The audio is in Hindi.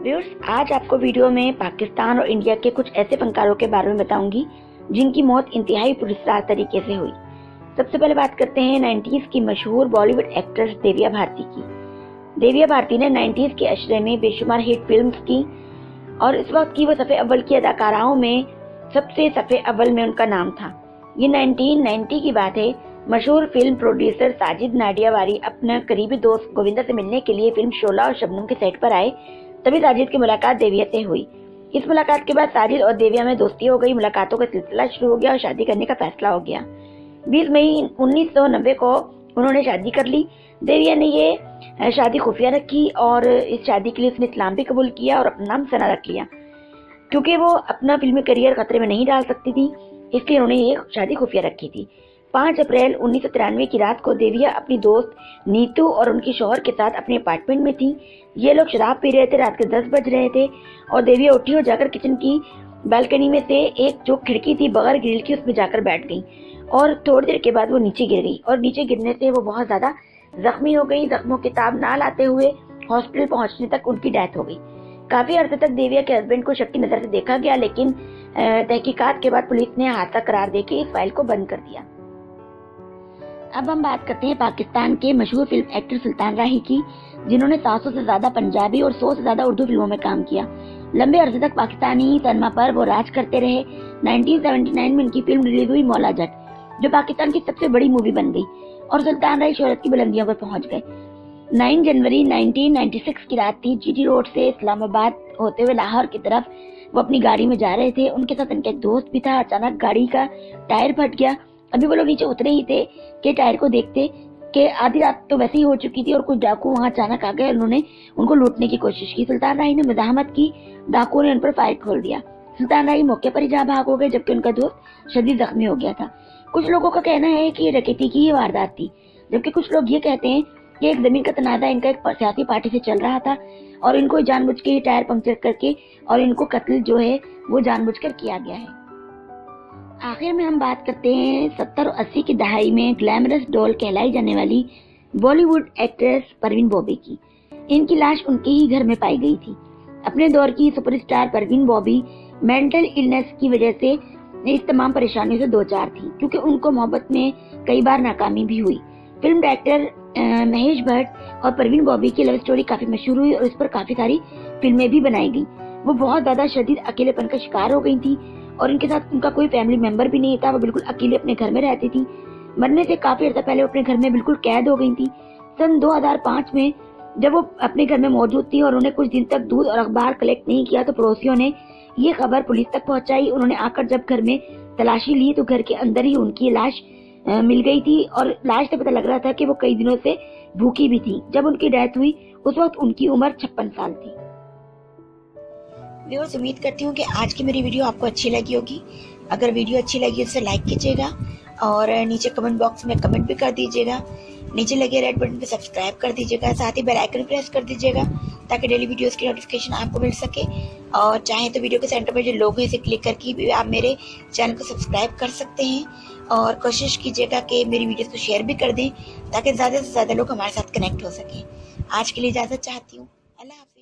व्यूअर्स, आज आपको वीडियो में पाकिस्तान और इंडिया के कुछ ऐसे फनकारों के बारे में बताऊंगी जिनकी मौत इंतहाई पुरस्कार तरीके से हुई। सबसे पहले बात करते हैं 90s की मशहूर बॉलीवुड एक्ट्रेस देविया भारती की। देविया भारती ने 90s के अशरे में बेशुमार हिट फिल्म्स की और इस वक्त की वो सफ़े अव्वल की अदाकाराओं में सबसे सफ़े अव्वल में उनका नाम था। ये 1990 की बात है। मशहूर फिल्म प्रोड्यूसर साजिद नाडियावाली अपने करीबी दोस्त गोविंदा से मिलने के लिए फिल्म शोला और शबनम के सेट पर आए। तभी साजिद की मुलाकात देविया से हुई। इस मुलाकात के बाद साजिद और देविया में दोस्ती हो गई। मुलाकातों का सिलसिला शुरू हो गया और शादी करने का फैसला हो गया। 20 मई 1990 को उन्होंने शादी कर ली। देविया ने ये शादी खुफिया रखी और इस शादी के लिए उसने इस्लाम भी कबूल किया और अपना नाम सना रख लिया। क्योंकि वो अपना फिल्मी करियर खतरे में नहीं डाल सकती थी, इसलिए उन्होंने ये शादी खुफिया रखी थी। 5 अप्रैल 1993 की रात को देविया अपनी दोस्त नीतू और उनके शौहर के साथ अपने अपार्टमेंट में थी। ये लोग शराब पी रहे थे। रात के 10 बज रहे थे और देविया उठी और जाकर किचन की बालकनी में से एक जो खिड़की थी बगैर ग्रिल की, उसमें जाकर बैठ गई और थोड़ी देर के बाद वो नीचे गिर गई और नीचे गिरने से वो बहुत ज्यादा जख्मी हो गई। जख्मों की ताब ना लाते हुए हॉस्पिटल पहुंचने तक उनकी डेथ हो गई। काफी अर्से तक देविया के हस्बैंड को शक की नजर से देखा गया, लेकिन तहकीकात के बाद पुलिस ने हादसा करार देके इस फाइल को बंद कर दिया। अब हम बात करते हैं पाकिस्तान के मशहूर फिल्म एक्टर सुल्तान राही की, जिन्होंने 700 से ज्यादा पंजाबी और 100 से ज्यादा उर्दू फिल्मों में काम किया। लंबे अरसे तक पाकिस्तानी सिनेमा पर वो राज करते रहे। 1979 में उनकी फिल्म रिलीज हुई मौला जट, जो पाकिस्तान की सबसे बड़ी मूवी बन गई और सुल्तान राही शोहरत की बुलंदियों पर पहुंच गए। 9 जनवरी 1996 की रात थी। जीटी रोड से इस्लामाबाद होते हुए लाहौर की तरफ वो अपनी गाड़ी में जा रहे थे। उनके साथ उनका एक दोस्त भी था। अचानक गाड़ी का टायर फट गया। अभी वो लोग नीचे उतरे ही थे कि टायर को देखते कि आधी रात तो वैसे ही हो चुकी थी और कुछ डाकू वहां अचानक आ गए। उन्होंने उनको लूटने की कोशिश की। सुल्तान राही ने मुजाहमत की। डाकुओं ने उन पर फायर खोल दिया। सुल्तान राही मौके पर ही जहाँ भाग हो गए, जबकि उनका दोस्त शदीद जख्मी हो गया था। कुछ लोगों का कहना है कि ये डकैती की वारदात थी, जबकि कुछ लोग ये कहते हैं कि एक जमीन का तनाजा इनका एक सियासी पार्टी से चल रहा था और इनको जानबूझ के टायर पंक्चर करके और इनको कत्ल जो है वो जानबूझकर किया गया है। आखिर में हम बात करते हैं 70 और 80 की दहाई में ग्लैमरस डॉल कहलाई जाने वाली बॉलीवुड एक्ट्रेस परवीन बॉबी की। इनकी लाश उनके ही घर में पाई गई थी। अपने दौर की superstar Parveen Bobby mental illness की वजह से इस तमाम परेशानियों से दो चार थी, क्योंकि उनको मोहब्बत में कई बार नाकामी भी हुई। फिल्म डायरेक्टर महेश भट्ट और परवीन बॉबी की लव स्टोरी काफी मशहूर हुई और इस पर काफी सारी फिल्में भी बनाई गई। वो बहुत ज्यादा शदीद अकेलेपन का शिकार हो गई थी और इनके साथ उनका कोई फैमिली मेंबर भी नहीं था। वो बिल्कुल अकेले अपने घर में रहती थी। मरने से काफी अर्सा पहले वो अपने घर में बिल्कुल कैद हो गई थी। सन 2005 में जब वो अपने घर में मौजूद थी और उन्हें कुछ दिन तक दूध और अखबार कलेक्ट नहीं किया, तो पड़ोसियों ने ये खबर पुलिस तक पहुंचाई। उन्होंने आकर जब घर में तलाशी ली तो घर के अंदर ही उनकी लाश मिल गई थी और लाश से पता लग रहा था कि वो कई दिनों से भूखी भी थी। जब उनकी डेथ हुई उस वक्त उनकी उम्र 56 साल थी। व्यूअर्स, उम्मीद करती हूँ कि आज की मेरी वीडियो आपको अच्छी लगी होगी। अगर वीडियो अच्छी लगी तो लाइक कीजिएगा और नीचे कमेंट बॉक्स में कमेंट भी कर दीजिएगा। नीचे लगे रेड बटन पे सब्सक्राइब कर दीजिएगा। साथ ही बेल आइकन प्रेस कर दीजिएगा ताकि डेली वीडियोस की नोटिफिकेशन आपको मिल सके। और चाहे तो वीडियो के सेंटर पर जो लोगो है इसे क्लिक करके भी आप मेरे चैनल को सब्सक्राइब कर सकते हैं। और कोशिश कीजिएगा कि मेरी वीडियोस को शेयर भी कर दें ताकि ज़्यादा से ज़्यादा लोग हमारे साथ कनेक्ट हो सकें। आज के लिए इजाज़त चाहती हूँ। अल्लाह हाफ़िज़।